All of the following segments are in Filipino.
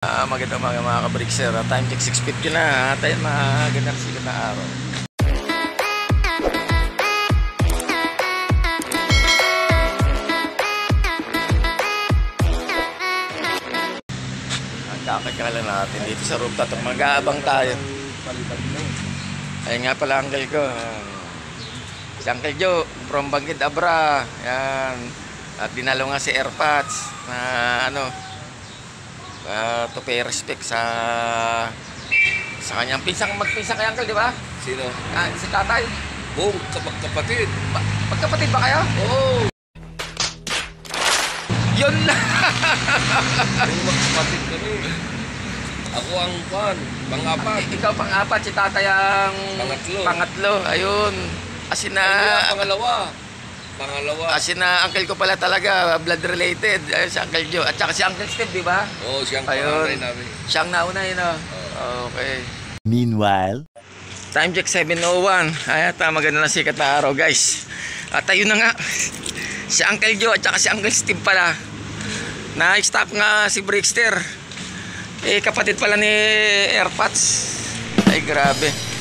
Magandang mga kabrikser. Time check 6:50 na. Tayo magandang sikat na araw. Ang kakakala natin dito sa rooftop. Mag-aabang tayo. Ayun nga pala Uncle ko. Si Uncle Joe from Banggit Abra. Yan. At dinalo nga si Airpods na to pay respect sa kanyang magpinsang kay Uncle, di ba? Sino? Si tatay. Oh, kapatid. Magkapatid ba kayo? Oh. Yun lang. Magkapatid kami. Ako ang pang-apat. Ikaw pang-apat, si tatay ang pangatlo. Ayun. Asin na pangalawa. Asin na Uncle ko pala talaga, blood related. Ayun si Uncle Joe. At saka si Uncle Steve, di ba? Oo, siyang panganay namin. Siyang nauna yun, oh. Okay. Meanwhile, time check 7:01. Ay, maganda na sikat na araw, guys. At ayun na nga. Si Uncle Joe at saka si Uncle Steve pala. Na-stop nga si Brickster. Kapatid pala ni Airpods. Ay, grabe.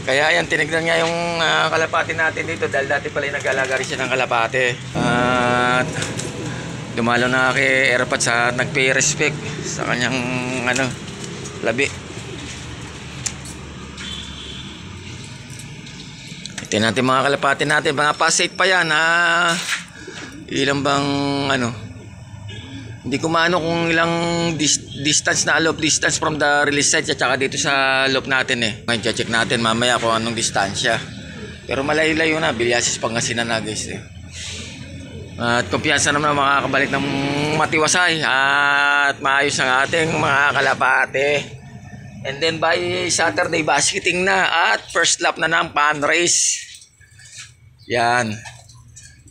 Kaya yan, tinignan nga yung kalapati natin dito dahil dati pala yung nag-alaga rin siya ng kalapati. At dumalo na kay Airpods at nag-pay respect sa kanyang labi. Ito natin mga kalapati natin, mga past 8 pa yan. Ilang bang hindi ko maano kung ilang distance na loop distance from the release site at saka dito sa loop natin Ngayon check natin mamaya kung anong distansya. Pero malayo-layo na, Bilyasis Pangasinan na guys At kumpiyansa naman makakabalik ng matiwasay at maayos ang ating mga kalapate. And then by Saturday basketing na at first lap na ng pan race. Yan.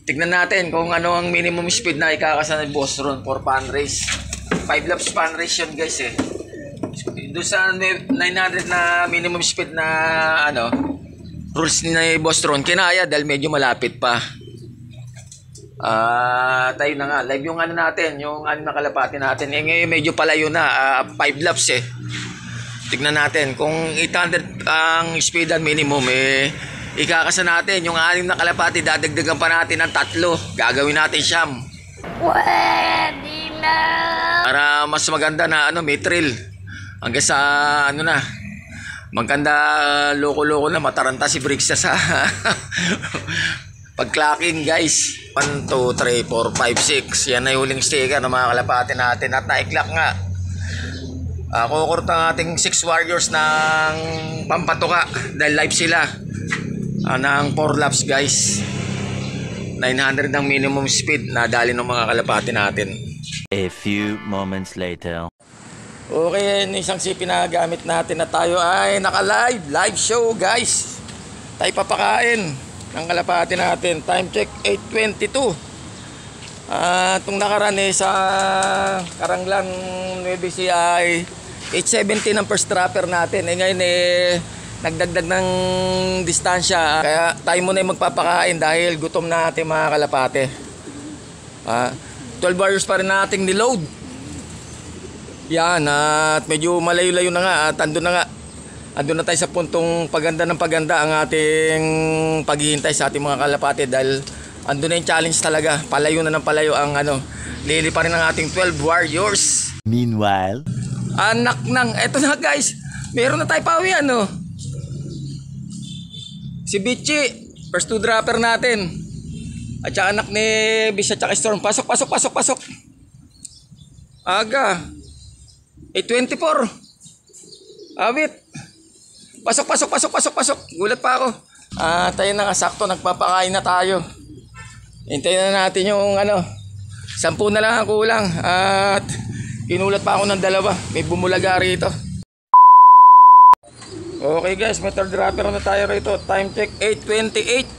Tignan natin kung ano ang minimum speed na ikakasa ni Boss Ron for pan race. 5 laps pan race yun guys Doon sa 900 na minimum speed na rules ni Boss Ron kinaya dahil medyo malapit pa. Tayo na nga live yung natin, yung na kalapati natin. Ngayon medyo palayo na, 5 laps Tignan natin kung 800 ang speed ang minimum ikakasa natin yung 6 na kalapati, dadagdagan pa natin ng 3. Gagawin natin siyam. Pwede na. Para mas maganda na may thrill. Hanggang sa maganda loko-loko na mataranta si Briggs sa pag-clocking guys. 1, 2, 3, 4, 5, 6. Yan na yung huling sticker ng mga kalapati natin at na-clock nga. Kukurot ang ating 6 warriors ng pampatuka dahil live sila. Ng 4 laps guys. 900 ang minimum speed na dali ng mga kalapati natin. a few moments later. Okay, isang CP na gamit natin na tayo ay naka-live. Live show guys. Tayo papakain ng kalapati natin. Time check 8:22. Itong nakaraan sa Karanglan NBC ay 8:70 ng first trapper natin. Ngayon nagdagdag ng distansya. Kaya tayo muna yung magpapakain dahil gutom na ating mga kalapate. 12 hours pa rin nating niload. Yan, at medyo malayo-layo na nga at andun na tayo sa puntong paganda ng paganda ang ating paghihintay sa ating mga kalapate dahil andun na yung challenge talaga. Palayo na ng palayo ang lili pa rin ang ating 12 warriors. Meanwhile, Anak nang, eto na guys, meron na tayo pawi si Bichi, first 2 dropper natin. At saka anak ni Bis at saka Storm. Pasok. Aga. 8:24. Awit. Pasok. Gulat pa ako. Tayo na nga, sakto, nagpapakain na tayo. Hintayin na natin yung 10 na lang ang kulang. At kinulat pa ako ng 2. May bumulaga rito. Okay guys, may third dropper na tayo rito. Time check 8:28.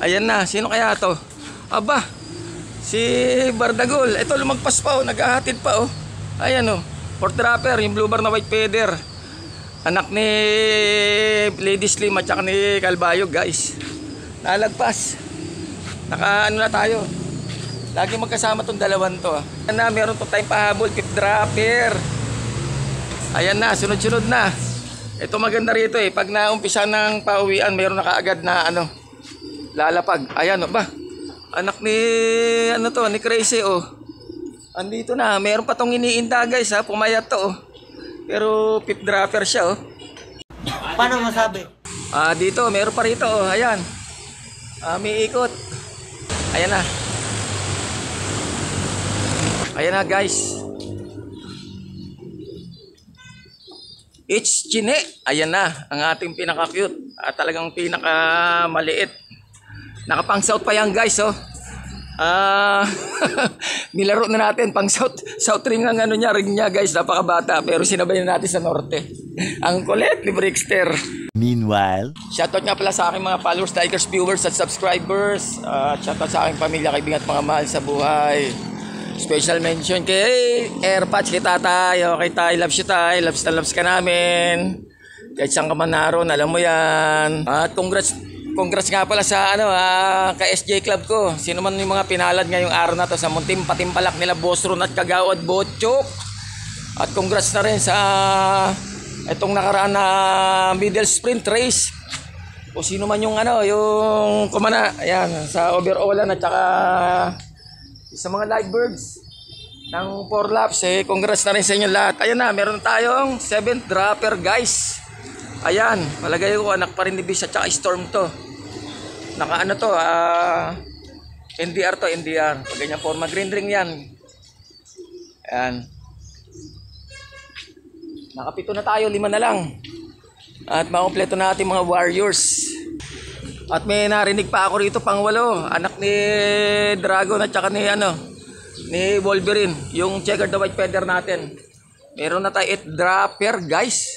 Ayan na, sino kaya to? Aba, si Bardagol. Ito lumagpas pa naghahatid pa Ayan fourth dropper, yung blue bar na white feather. Anak ni Lady Slim at saka ni Calbayog guys. Nalagpas. Na tayo. Lagi magkasama tong dalawan to. Ayan na, meron to tayong pahabol, fifth dropper. Ayan na, sunod-sunod na. Ito maganda rito eh. Pag naumpisa ng pauwian, meron na kaagad na ano, lalapag. Ayan o ba? Anak ni, ano to, ni Crazy oh. Andito na, meron pa tong iniinda guys ha. Pumayat to oh. Pero fifth dropper siya oh. Paano masabi? Dito, meron pa rito oh. Ayan. May ikot. Ayan na. Ayan na guys. It's Chine. Ayan na. Ang ating pinaka-cute. Talagang pinaka-maliit. Nakapang south pa yan guys oh. Nilaro na natin pang south ring ang ano niya, ring niya guys. Napakabata. Pero sinabay na natin sa norte. Ang kulit ni Brickster. Meanwhile, Shoutout nga pala sa aking mga followers, likers, viewers at subscribers. Shoutout sa aking pamilya, kaibigan at mga mahal sa buhay. Special mention kay Airpatch, kay Tatay. Okay Tay, loves you Tay. Loves na loves ka namin. Kahit saan ka man naroon, alam mo yan. At congrats nga pala sa ano, kay SJ Club ko. Sino man yung mga pinalad ngayong araw na to sa muntim patimpalak nila Boss Ron at Kagao at Botchok. At congrats na rin sa itong nakaraan na middle sprint race. O sino man yung ano, yung kumana, ayan, sa overallan at saka sa mga live birds ng 4 laps eh, congrats na rin sa inyo lahat. Ayan na, meron tayong 7th dropper guys. Ayan, palagay ko anak pa rin ni Bis at saka Storm to. Naka ano to, NDR to, NDR. Pag ganyan forma, green ring yan. Ayan. Nakapito na tayo, 5 na lang. At makumpleto natin mga warriors. At may narinig pa ako rito pang 8. Anak ni Dragon at saka ni ano, ni Wolverine. Yung checkered the white feather natin. Meron na tayo 8 dropper guys.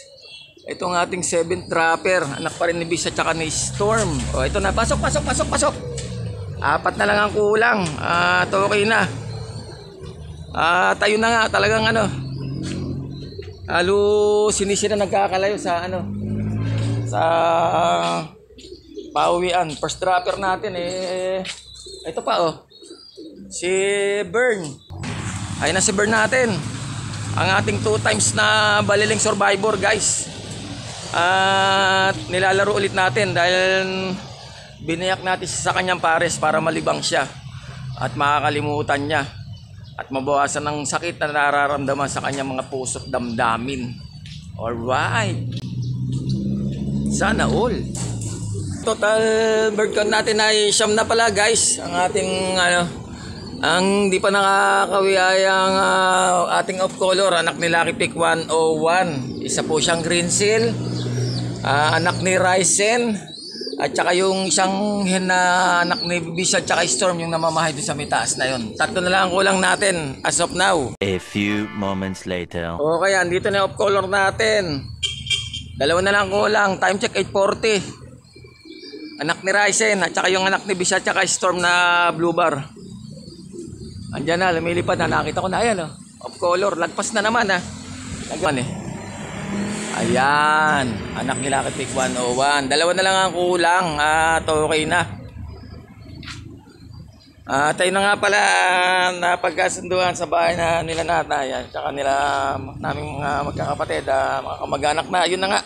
Ito ang ating 7th dropper. Anak pa rin ni Bis at saka ni Storm. O ito na, pasok. 4 na lang ang kulang. At okay na. Tayo na nga, talagang ano, halo sinisira nagkakalayo sa ano, sa pauwian. First dropper natin eh, ito pa oh, si Burn. Ayun na si Burn natin, ang ating 2 times na baliling survivor guys. At nilalaro ulit natin dahil binayak natin sa kanyang pares para malibang siya at makakalimutan niya at mabawasan ng sakit na nararamdaman sa kanyang mga puso't damdamin. Alright, sana all. Total bird count natin ay 9 na pala guys. Ang ating ano, ang di pa nakakawi ay ang ating off color, anak ni Lucky Pick 101. Isa po siyang green seal, anak ni Ryzen, at saka yung isang hen na anak ni Bisa at saka Storm, yung namamahay doon sa may taas na yun. 3 na lang ang kulang natin as of now. a few moments later. Okay, andito na yung off color natin. 2 na lang kulang. Time check 8:40. Anak ni Ryzen at saka yung anak ni Bisa at saka Storm na blue bar. Andyan na, lumilipad na. Nakita ko na yan oh. Off color, lagpas na naman ah. Lagpan eh. Ayan, anak ni Lucky Pick 101. 2 na lang ang kulang at okay na. Tayo na nga pala napagkasunduan sa bahay na nila Natay at saka nila naming mga magkakapatid, mga kamag-anak na. Yun na nga,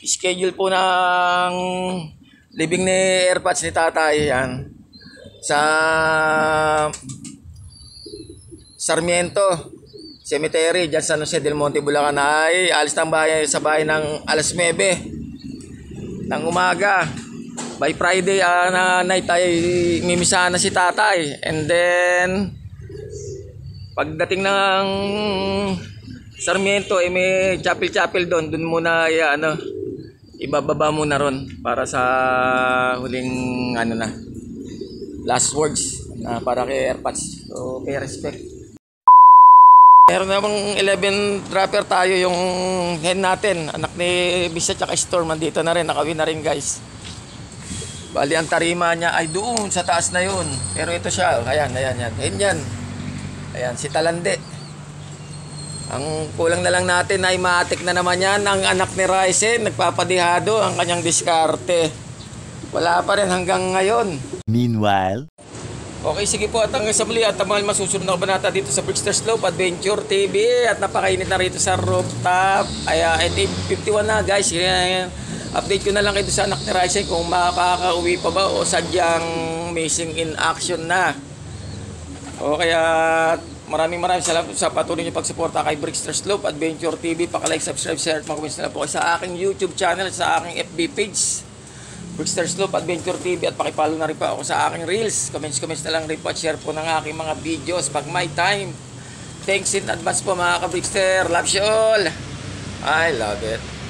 schedule po ng living ni Airpatch ni Tatay yan sa Sarmiento Cemetery dyan sa San Jose del Monte, Bulacan. Ay alis ng bahay sa bahay ng alas 9 ng umaga. By Friday na night ay mimisahan na si Tatay. And then pagdating ng Sarmiento may chapel doon muna ano, ibababa muna ron para sa huling ano na, last words para kay Airpatch. So pay respect. Meron namang 11 dropper tayo, yung hen natin, anak ni Bisa at Storm, andito na rin, nakawin na rin guys. Bali ang tarima niya ay doon sa taas na yun. Pero ito siya, ayan, hen yan. Ayan, si Talande. Ang kulang na lang natin ay matik na naman yan. Ang anak ni Ryzen, nagpapadihado ang kanyang diskarte. Wala pa rin hanggang ngayon. Meanwhile, Okay, sige po, at hanggang sa muli at ang mga masusunod na kabanata dito sa Brickster Slope Adventure TV at napakainit na rito sa rooftop. Ay, 8:51 na guys. Update ko na lang kayo sa anak ni Ryzen kung makakauwi pa ba o sadyang missing in action na. O kaya maraming salamat sa patuloy niyo pagsuporta kay Brickster Slope Adventure TV. Paka-like, subscribe, share at mag-comments na lang po kayo sa aking YouTube channel at sa aking FB page. Brickster Slope Adventure TV at pakipalo na rin po ako sa aking reels. Comments na lang rin po at share po ng aking mga videos pag may time. Thanks in advance po mga ka-Brickster. Love you all. I love it.